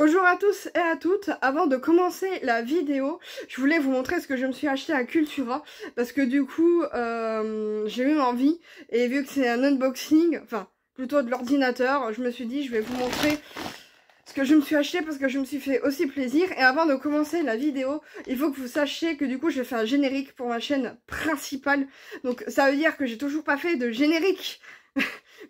Bonjour à tous et à toutes, avant de commencer la vidéo, je voulais vous montrer ce que je me suis acheté à Cultura, parce que du coup, j'ai eu envie, et vu que c'est un unboxing, enfin, plutôt de l'ordinateur, je me suis dit, je vais vous montrer ce que je me suis acheté, parce que je me suis fait aussi plaisir, et avant de commencer la vidéo, il faut que vous sachiez que du coup, j'ai fait un générique pour ma chaîne principale, donc ça veut dire que j'ai toujours pas fait de générique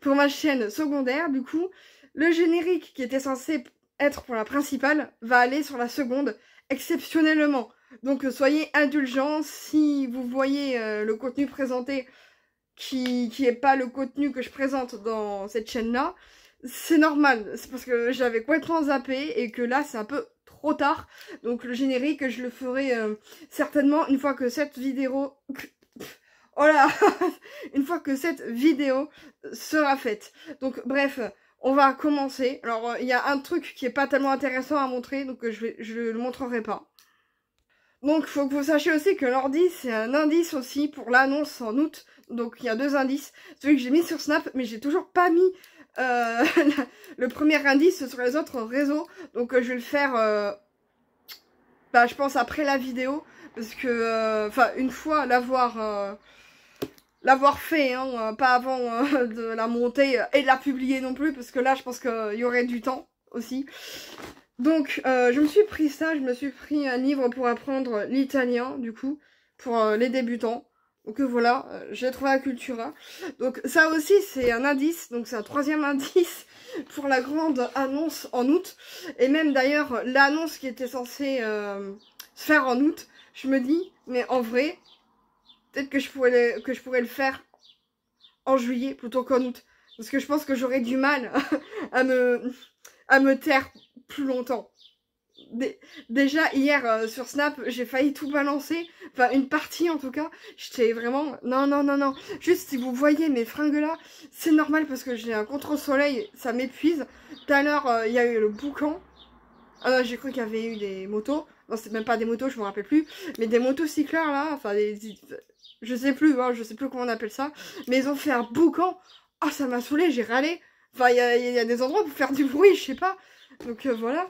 pour ma chaîne secondaire, du coup, le générique qui était censé être pour la principale va aller sur la seconde exceptionnellement. Donc soyez indulgents si vous voyez le contenu présenté qui est pas le contenu que je présente dans cette chaîne-là. C'est normal, c'est parce que j'avais complètement zappé et que là c'est un peu trop tard. Donc le générique je le ferai certainement une fois que cette vidéo... Oh là une fois que cette vidéo sera faite. Donc bref... On va commencer. Alors, il y a un truc qui est pas tellement intéressant à montrer, donc je le montrerai pas. Donc, il faut que vous sachiez aussi que l'ordi, c'est un indice aussi pour l'annonce en août. Donc, il y a deux indices. Celui que j'ai mis sur Snap, mais j'ai toujours pas mis le premier indice sur les autres réseaux. Donc, je vais le faire, je pense, après la vidéo. Parce que, une fois l'avoir fait, hein, pas avant de la monter et de la publier non plus, parce que là je pense qu'il y aurait du temps aussi. Donc je me suis pris ça, je me suis pris un livre pour apprendre l'italien, du coup, pour les débutants. Donc voilà, j'ai trouvé à Cultura. Donc ça aussi c'est un indice, donc c'est un troisième indice pour la grande annonce en août. Et même d'ailleurs l'annonce qui était censée se faire en août, je me dis, mais en vrai... Peut-être que je pourrais le faire en juillet plutôt qu'en août. Parce que je pense que j'aurais du mal à me taire plus longtemps. Déjà, hier, sur Snap, j'ai failli tout balancer. Enfin, une partie en tout cas. J'étais vraiment... Non. Juste, si vous voyez mes fringues là, c'est normal parce que j'ai un contre-soleil, ça m'épuise. Tout à l'heure, il y a eu le boucan. Ah non, j'ai cru qu'il y avait eu des motos. Non, c'est même pas des motos, je me rappelle plus. Mais des motocycleurs là, enfin je sais plus, hein, je sais plus comment on appelle ça. Mais ils ont fait un boucan. Oh, ça m'a saoulé, j'ai râlé. Enfin, il y a des endroits pour faire du bruit, je sais pas. Donc voilà.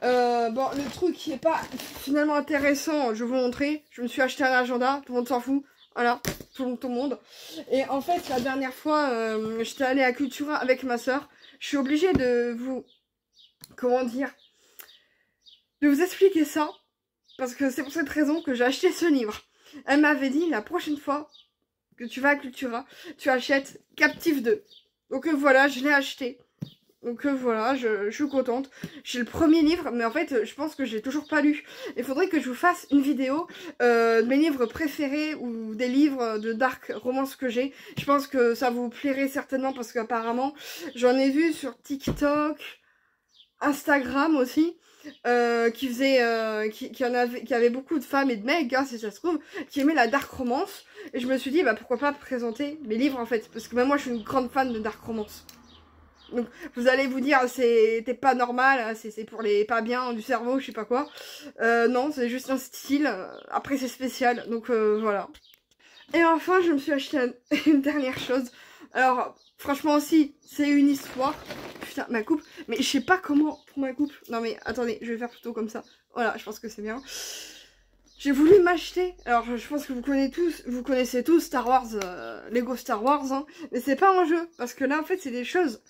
Bon, le truc qui est pas finalement intéressant, je vais vous montrer. Je me suis acheté un agenda, tout le monde s'en fout. Voilà, tout le monde. Et en fait, la dernière fois, j'étais allée à Cultura avec ma soeur. Je suis obligée de vous... Comment dire, de vous expliquer ça, parce que c'est pour cette raison que j'ai acheté ce livre. Elle m'avait dit, la prochaine fois que tu vas à Cultura, tu achètes Captive 2. Donc voilà, je l'ai acheté. Donc voilà, je suis contente. J'ai le premier livre, mais en fait, je pense que je l'ai toujours pas lu. Il faudrait que je vous fasse une vidéo de mes livres préférés ou des livres de dark romance que j'ai. Je pense que ça vous plairait certainement parce qu'apparemment, j'en ai vu sur TikTok, Instagram aussi. Qui avait beaucoup de femmes et de mecs, hein, si ça se trouve, qui aimaient la dark romance. Et je me suis dit, bah pourquoi pas présenter mes livres en fait, parce que même moi je suis une grande fan de dark romance. Donc vous allez vous dire, c'était pas normal, hein, c'est pour les pas bien du cerveau, je sais pas quoi. Non, c'est juste un style, après c'est spécial, donc voilà. Et enfin, je me suis acheté une dernière chose. Alors, franchement aussi, c'est une histoire. Putain, ma coupe. Mais je sais pas comment pour ma coupe. Non mais attendez, je vais faire plutôt comme ça. Voilà, je pense que c'est bien. J'ai voulu m'acheter. Alors, je pense que vous connaissez tous Star Wars, Lego Star Wars. Hein, mais c'est pas un jeu. Parce que là, en fait, c'est des choses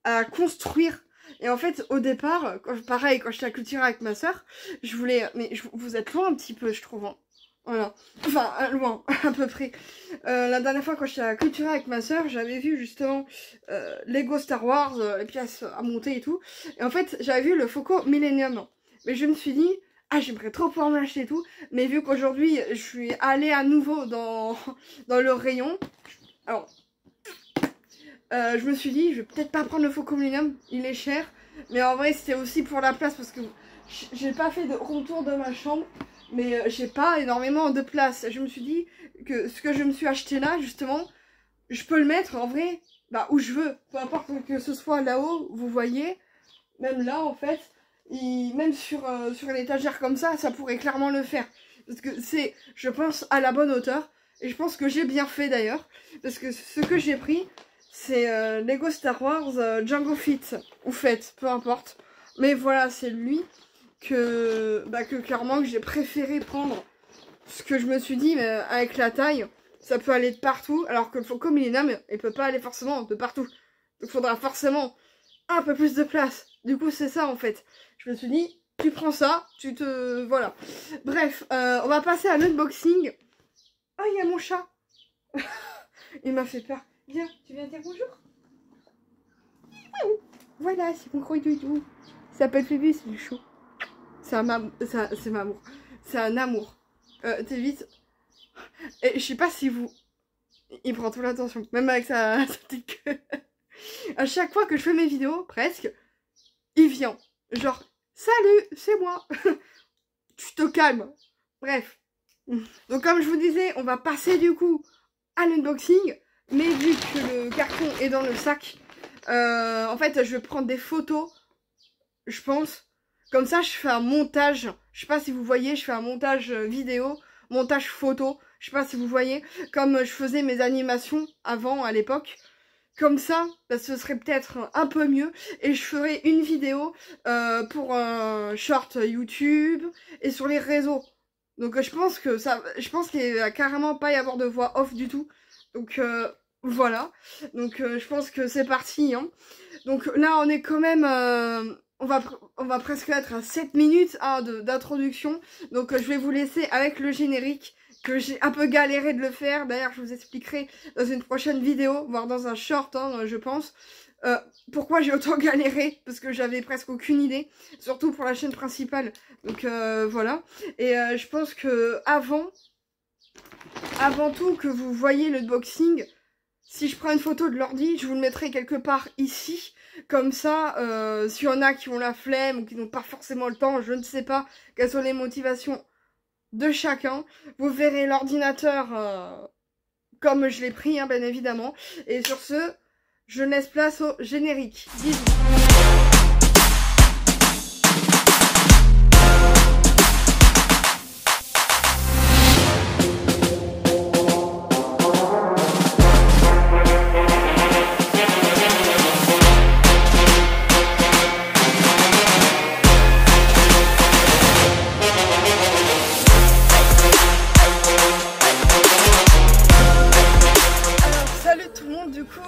à construire. Et en fait, au départ, pareil, quand j'étais à Cultura avec ma soeur, je voulais... Mais vous êtes loin un petit peu, je trouve. Hein. Voilà, enfin loin à peu près. La dernière fois quand j'étais à Cultura avec ma soeur, j'avais vu justement Lego Star Wars, les pièces à monter et tout. Et en fait j'avais vu le Foco Millennium. Mais je me suis dit, ah j'aimerais trop pouvoir m'acheter tout. Mais vu qu'aujourd'hui je suis allée à nouveau dans le rayon. Alors je me suis dit, je vais peut-être pas prendre le Foco Millennium, il est cher. Mais en vrai c'était aussi pour la place parce que j'ai pas fait de room tour de ma chambre. Mais j'ai pas énormément de place. Je me suis dit que ce que je me suis acheté là, justement, je peux le mettre en vrai, bah où je veux. Peu importe que ce soit là-haut, vous voyez. Même là, en fait, même sur une étagère comme ça pourrait clairement le faire. Parce que c'est, je pense, à la bonne hauteur. Et je pense que j'ai bien fait d'ailleurs. Parce que ce que j'ai pris, c'est Lego Star Wars Jango Fett. Ou Fett, peu importe. Mais voilà, c'est lui que clairement que j'ai préféré prendre. Ce que je me suis dit, mais avec la taille, ça peut aller de partout. Alors que le Funko Millennium, il peut pas aller forcément de partout. Donc il faudra forcément un peu plus de place. Du coup, c'est ça en fait. Je me suis dit, tu prends ça, tu te... Voilà. Bref, on va passer à l'unboxing. Ah, il y a mon chat. Il m'a fait peur. Viens, tu viens dire bonjour. Voilà, c'est mon gros doudou. Il s'appelle Phébus, c'est chaud. C'est un amour. C'est un amour. T'es vite. Et je sais pas si vous... Il prend toute l'attention. Même avec sa petite queue. À chaque fois que je fais mes vidéos, presque, il vient. Genre, salut, c'est moi. Tu te calmes. Bref. Donc comme je vous disais, on va passer du coup à l'unboxing. Mais vu que le carton est dans le sac, en fait je vais prendre des photos, je pense. Comme ça je fais un montage, je sais pas si vous voyez, je fais un montage vidéo, montage photo, je sais pas si vous voyez, comme je faisais mes animations avant à l'époque. Comme ça, bah, ce serait peut-être un peu mieux. Et je ferai une vidéo pour un short YouTube et sur les réseaux. Donc je pense qu'il va carrément pas y avoir de voix off du tout. Donc voilà. Donc je pense que c'est parti. Hein. Donc là on est quand même... on va presque être à 7 minutes hein, d'introduction. Donc je vais vous laisser avec le générique. Que j'ai un peu galéré de le faire. D'ailleurs je vous expliquerai dans une prochaine vidéo. Voire dans un short hein, je pense. Pourquoi j'ai autant galéré, parce que j'avais presque aucune idée, surtout pour la chaîne principale. Donc voilà. Et je pense que avant tout que vous voyez l'unboxing, si je prends une photo de l'ordi, je vous le mettrai quelque part ici. Comme ça, s'il y en a qui ont la flemme ou qui n'ont pas forcément le temps, je ne sais pas quelles sont les motivations de chacun. Vous verrez l'ordinateur comme je l'ai pris, hein, bien évidemment. Et sur ce, je laisse place au générique. Bisous.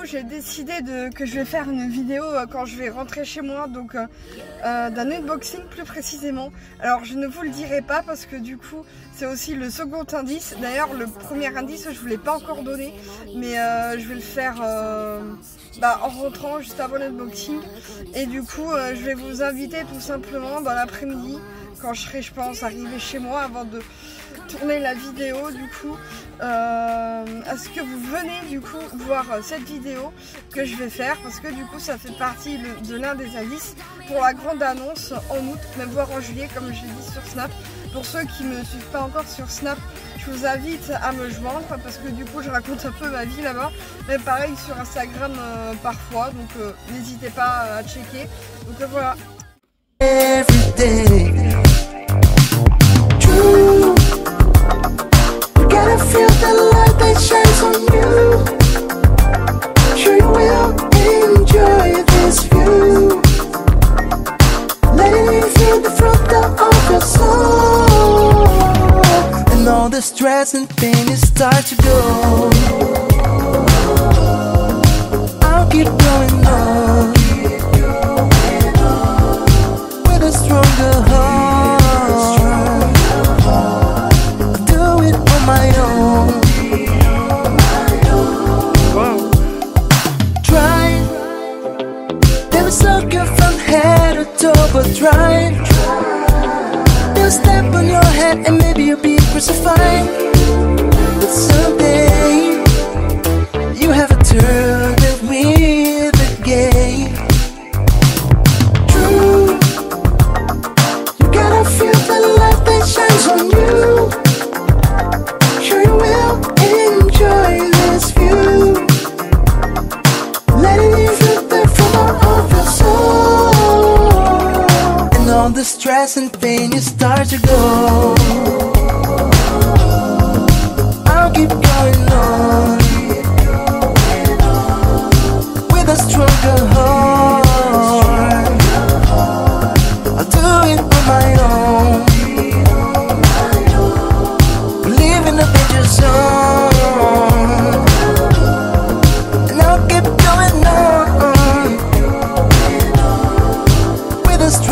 J'ai décidé que je vais faire une vidéo quand je vais rentrer chez moi, donc d'un unboxing plus précisément. Alors je ne vous le dirai pas parce que du coup c'est aussi le second indice. D'ailleurs le premier indice je vous l'ai pas encore donné, mais je vais le faire en rentrant juste avant l'unboxing. Et du coup je vais vous inviter tout simplement dans l'après-midi, quand je serai je pense arrivée chez moi avant de tourner la vidéo du coup, à ce que vous venez du coup voir cette vidéo que je vais faire, parce que du coup ça fait partie de l'un des indices pour la grande annonce en août, même voire en juillet comme je l'ai dit sur Snap. Pour ceux qui ne me suivent pas encore sur Snap, je vous invite à me joindre parce que du coup je raconte un peu ma vie là-bas, mais pareil sur Instagram parfois, donc n'hésitez pas à checker. Donc voilà. I feel the light that shines on you. Sure you will enjoy this view. Letting you feel the front of your soul. And all the stress and pain is start to go. I'll keep going on with a stronger heart. My own. Try. Never sucker from head to toe, but try. They'll step on your head and maybe you'll be crucified. But someday you have to turn it with the game. True. You gotta feel the light that shines on you. You will enjoy this view. Letting you feel the flow of your soul. And all the stress and pain you start to go. I'll keep going on with a stronger heart.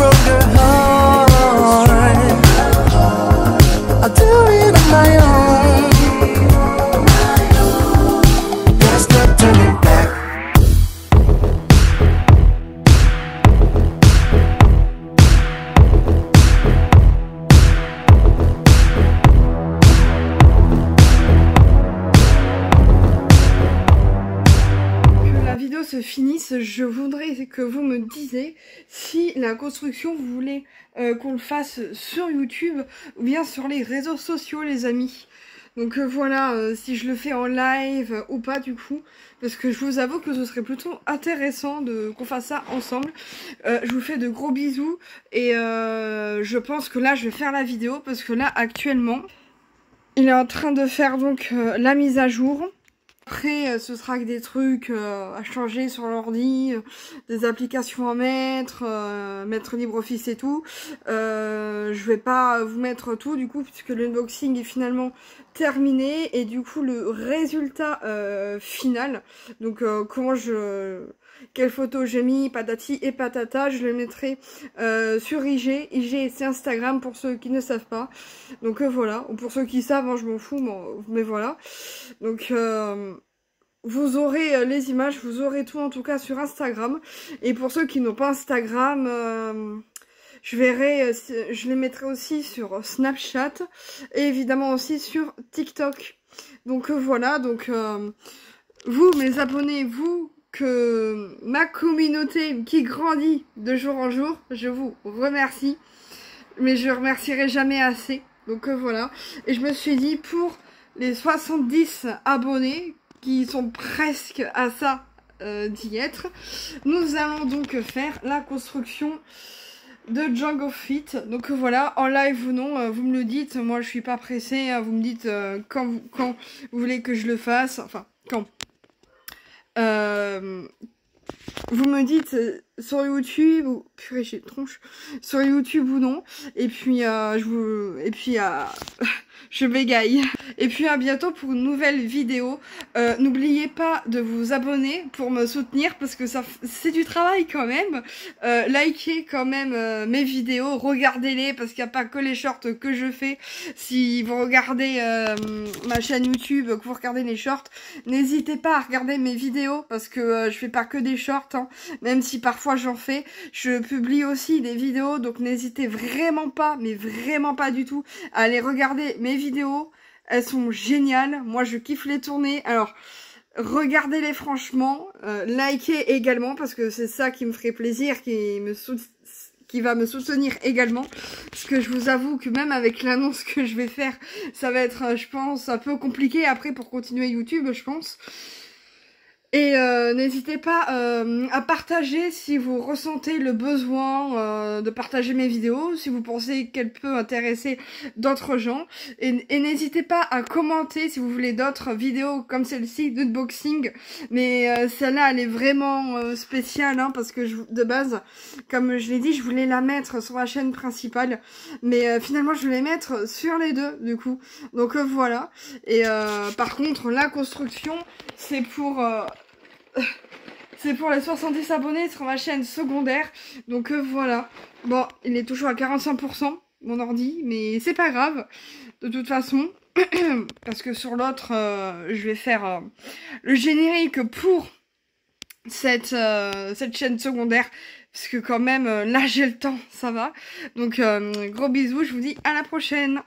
broke her heart. I'll do it on my own. There's no turning back. Se finisse, je voudrais que vous me disiez si la construction vous voulez qu'on le fasse sur YouTube ou bien sur les réseaux sociaux, les amis. Donc voilà, si je le fais en live ou pas du coup, parce que je vous avoue que ce serait plutôt intéressant qu'on fasse ça ensemble. Je vous fais de gros bisous et je pense que là je vais faire la vidéo parce que là actuellement il est en train de faire donc la mise à jour. Après, ce sera que des trucs à changer sur l'ordi, des applications à mettre, mettre LibreOffice et tout. Je vais pas vous mettre tout du coup, puisque l'unboxing est finalement terminé. Et du coup, le résultat final, donc quelles photos j'ai mis, patati et patata, je les mettrai sur IG. IG c'est Instagram pour ceux qui ne savent pas. Donc voilà, ou pour ceux qui savent, hein, je m'en fous, mais voilà. Donc vous aurez les images, vous aurez tout en tout cas sur Instagram. Et pour ceux qui n'ont pas Instagram, je les mettrai aussi sur Snapchat et évidemment aussi sur TikTok. Donc voilà, donc vous mes abonnés, vous, que ma communauté qui grandit de jour en jour, je vous remercie. Mais je remercierai jamais assez. Donc voilà, et je me suis dit pour les 70 abonnés qui sont presque à ça d'y être, nous allons donc faire la construction de Django Fit. Donc voilà, en live ou non, vous me le dites, moi je suis pas pressée, hein, vous me dites quand vous voulez que je le fasse, enfin quand. Vous me dites sur YouTube ou purée j'ai une tronche, sur YouTube ou non, et puis je bégaye. Et puis à bientôt pour une nouvelle vidéo. N'oubliez pas de vous abonner pour me soutenir parce que c'est du travail quand même. Likez quand même mes vidéos, regardez-les parce qu'il n'y a pas que les shorts que je fais. Si vous regardez ma chaîne YouTube, que vous regardez les shorts, n'hésitez pas à regarder mes vidéos parce que je fais pas que des shorts, hein, même si parfois j'en fais. Je publie aussi des vidéos, donc n'hésitez vraiment pas, mais vraiment pas du tout, à aller regarder mes vidéos. Elles sont géniales, moi je kiffe les tourner, alors regardez-les franchement, likez également parce que c'est ça qui me ferait plaisir, qui va me soutenir également, parce que je vous avoue que même avec l'annonce que je vais faire, ça va être, je pense, un peu compliqué après pour continuer YouTube, je pense. Et n'hésitez pas à partager si vous ressentez le besoin de partager mes vidéos, si vous pensez qu'elles peuvent intéresser d'autres gens. Et n'hésitez pas à commenter si vous voulez d'autres vidéos comme celle-ci d'unboxing. Mais celle-là, elle est vraiment spéciale, hein, parce que de base, comme je l'ai dit, je voulais la mettre sur ma chaîne principale. Mais finalement, je voulais mettre sur les deux, du coup. Donc voilà. Et par contre, la construction, c'est pour les 70 abonnés sur ma chaîne secondaire. Donc voilà. Bon, il est toujours à 45%, mon ordi, mais c'est pas grave. De toute façon, parce que sur l'autre, je vais faire le générique pour cette chaîne secondaire. Parce que quand même, là j'ai le temps, ça va. Donc gros bisous, je vous dis à la prochaine.